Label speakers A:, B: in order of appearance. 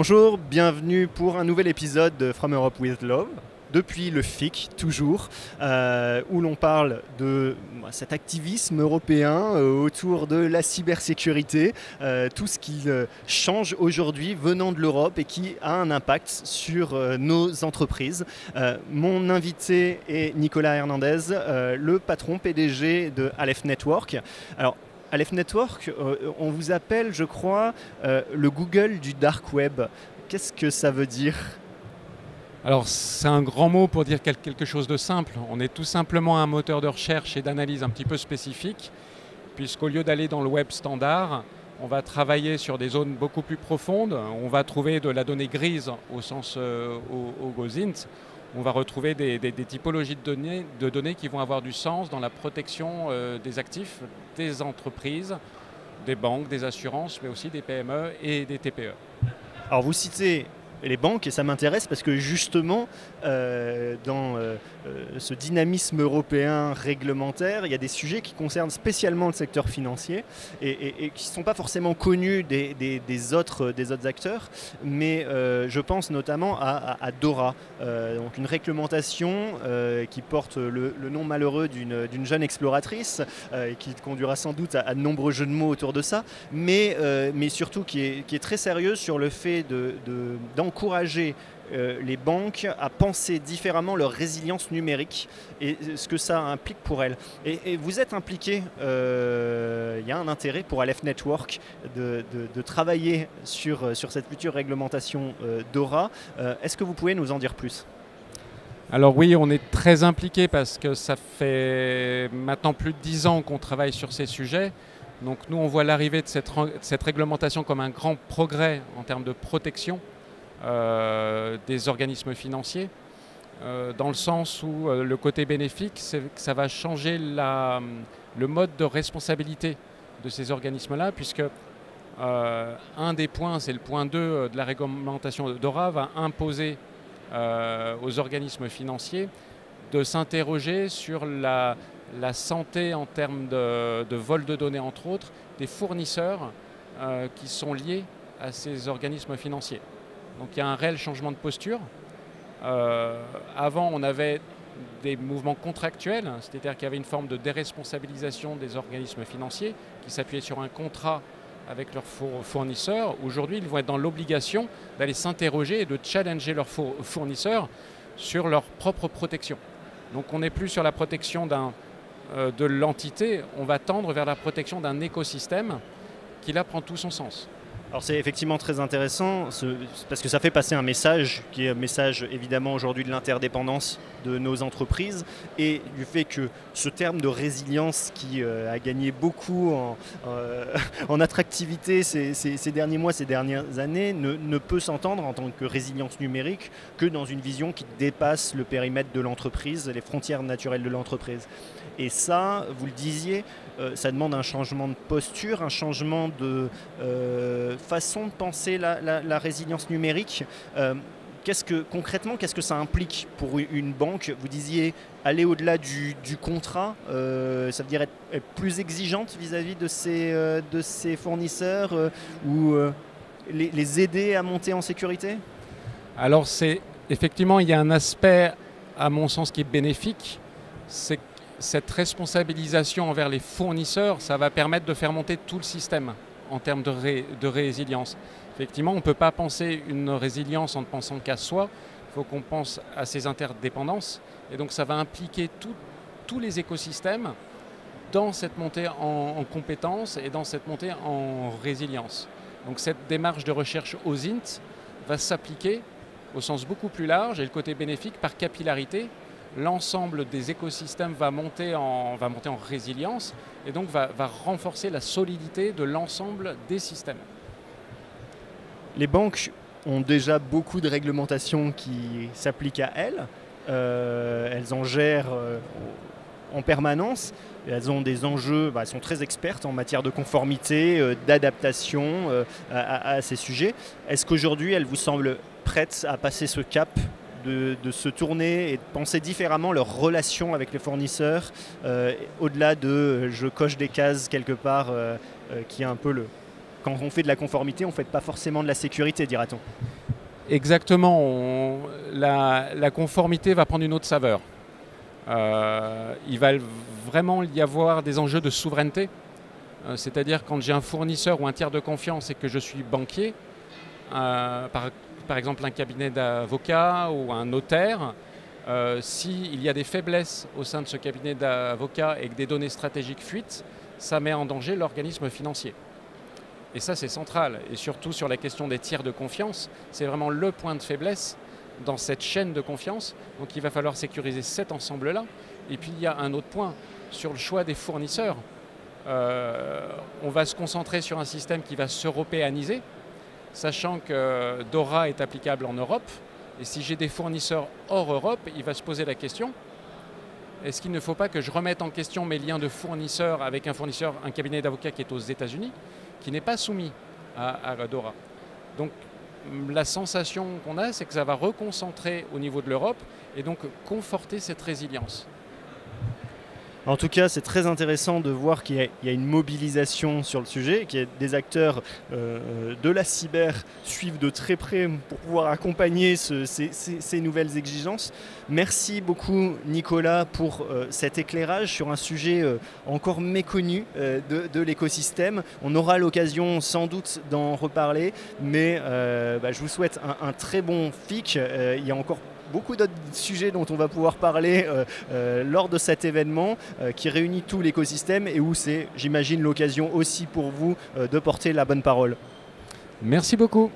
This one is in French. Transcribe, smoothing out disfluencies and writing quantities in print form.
A: Bonjour, bienvenue pour un nouvel épisode de From Europe with Love, depuis le FIC toujours, où l'on parle de cet activisme européen autour de la cybersécurité, tout ce qui change aujourd'hui venant de l'Europe et qui a un impact sur nos entreprises. Mon invité est Nicolas Hernandez, le patron PDG de Aleph Network. Alors, Aleph Network, on vous appelle, je crois, le Google du Dark Web. Qu'est-ce que ça veut dire ?
B: Alors c'est un grand mot pour dire quelque chose de simple. On est tout simplement un moteur de recherche et d'analyse un petit peu spécifique, puisqu'au lieu d'aller dans le web standard, on va travailler sur des zones beaucoup plus profondes. On va trouver de la donnée grise au sens au GOSINT. On va retrouver des typologies de données qui vont avoir du sens dans la protection des actifs, des entreprises, des banques, des assurances, mais aussi des PME et des TPE.
A: Alors vous citez les banques et ça m'intéresse parce que justement dans ce dynamisme européen réglementaire, il y a des sujets qui concernent spécialement le secteur financier et qui ne sont pas forcément connus des autres acteurs, mais je pense notamment à DORA, donc une réglementation qui porte le nom malheureux d'une jeune exploratrice et qui conduira sans doute à de nombreux jeux de mots autour de ça, mais surtout qui est très sérieuse sur le fait d'encourager les banques à penser différemment leur résilience numérique et ce que ça implique pour elles. Et vous êtes impliqué, il y a un intérêt pour Aleph Network de travailler sur cette future réglementation DORA. Est-ce que vous pouvez nous en dire plus ?
B: Alors oui, on est très impliqué parce que ça fait maintenant plus de 10 ans qu'on travaille sur ces sujets. Donc nous, on voit l'arrivée de cette réglementation comme un grand progrès en termes de protection des organismes financiers, dans le sens où le côté bénéfique, c'est que ça va changer le mode de responsabilité de ces organismes-là, puisque un des points, c'est le point 2 de la réglementation DORA, va imposer aux organismes financiers de s'interroger sur la santé en termes de vol de données, entre autres, des fournisseurs qui sont liés à ces organismes financiers. Donc il y a un réel changement de posture. Avant, on avait des mouvements contractuels, c'est-à-dire qu'il y avait une forme de déresponsabilisation des organismes financiers qui s'appuyaient sur un contrat avec leurs fournisseurs. Aujourd'hui, ils vont être dans l'obligation d'aller s'interroger et de challenger leurs fournisseurs sur leur propre protection. Donc on n'est plus sur la protection de l'entité, on va tendre vers la protection d'un écosystème qui là prend tout son sens.
A: Alors c'est effectivement très intéressant parce que ça fait passer un message qui est un message évidemment aujourd'hui de l'interdépendance de nos entreprises et du fait que ce terme de résilience qui a gagné beaucoup en attractivité ces derniers mois, ces dernières années ne peut s'entendre en tant que résilience numérique que dans une vision qui dépasse le périmètre de l'entreprise, les frontières naturelles de l'entreprise. Et ça, vous le disiez, ça demande un changement de posture, un changement de façon de penser la résilience numérique. Concrètement, qu'est-ce que ça implique pour une banque ? Vous disiez aller au-delà du contrat, ça veut dire être plus exigeante vis-à-vis de ses fournisseurs ou les aider à monter en sécurité ?
B: Alors effectivement, il y a un aspect, à mon sens, qui est bénéfique, c'est cette responsabilisation envers les fournisseurs, ça va permettre de faire monter tout le système en termes de résilience. Effectivement, on ne peut pas penser une résilience en ne pensant qu'à soi. Il faut qu'on pense à ces interdépendances. Et donc, ça va impliquer tous les écosystèmes dans cette montée en compétences et dans cette montée en résilience. Donc, cette démarche de recherche OSINT va s'appliquer au sens beaucoup plus large et le côté bénéfique par capillarité. L'ensemble des écosystèmes va monter en résilience et donc va renforcer la solidité de l'ensemble des systèmes.
A: Les banques ont déjà beaucoup de réglementations qui s'appliquent à elles. Elles en gèrent en permanence. Elles ont des enjeux, elles sont très expertes en matière de conformité, d'adaptation à ces sujets. Est-ce qu'aujourd'hui, elles vous semblent prêtes à passer ce cap de se tourner et de penser différemment leur relation avec les fournisseurs, au-delà de je coche des cases quelque part, qui est un peu quand on fait de la conformité, on ne fait pas forcément de la sécurité, dira-t-on.
B: Exactement, la conformité va prendre une autre saveur. Il va vraiment y avoir des enjeux de souveraineté, c'est-à-dire quand j'ai un fournisseur ou un tiers de confiance et que je suis banquier, par exemple un cabinet d'avocats ou un notaire, s'il y a des faiblesses au sein de ce cabinet d'avocats et que des données stratégiques fuitent, ça met en danger l'organisme financier. Et ça, c'est central. Et surtout sur la question des tiers de confiance, c'est vraiment le point de faiblesse dans cette chaîne de confiance. Donc il va falloir sécuriser cet ensemble-là. Et puis il y a un autre point sur le choix des fournisseurs. On va se concentrer sur un système qui va s'européaniser, sachant que DORA est applicable en Europe. Et si j'ai des fournisseurs hors Europe, il va se poser la question, est-ce qu'il ne faut pas que je remette en question mes liens de fournisseurs avec un cabinet d'avocats qui est aux États-Unis, qui n'est pas soumis à DORA. Donc la sensation qu'on a, c'est que ça va reconcentrer au niveau de l'Europe et donc conforter cette résilience.
A: En tout cas, c'est très intéressant de voir qu'il y a une mobilisation sur le sujet, qu'il y a des acteurs de la cyber suivent de très près pour pouvoir accompagner ces nouvelles exigences. Merci beaucoup Nicolas pour cet éclairage sur un sujet encore méconnu de l'écosystème. On aura l'occasion sans doute d'en reparler, mais je vous souhaite un très bon FIC. Il y a encore beaucoup d'autres sujets dont on va pouvoir parler lors de cet événement qui réunit tout l'écosystème et où c'est, j'imagine, l'occasion aussi pour vous de porter la bonne parole.
B: Merci beaucoup.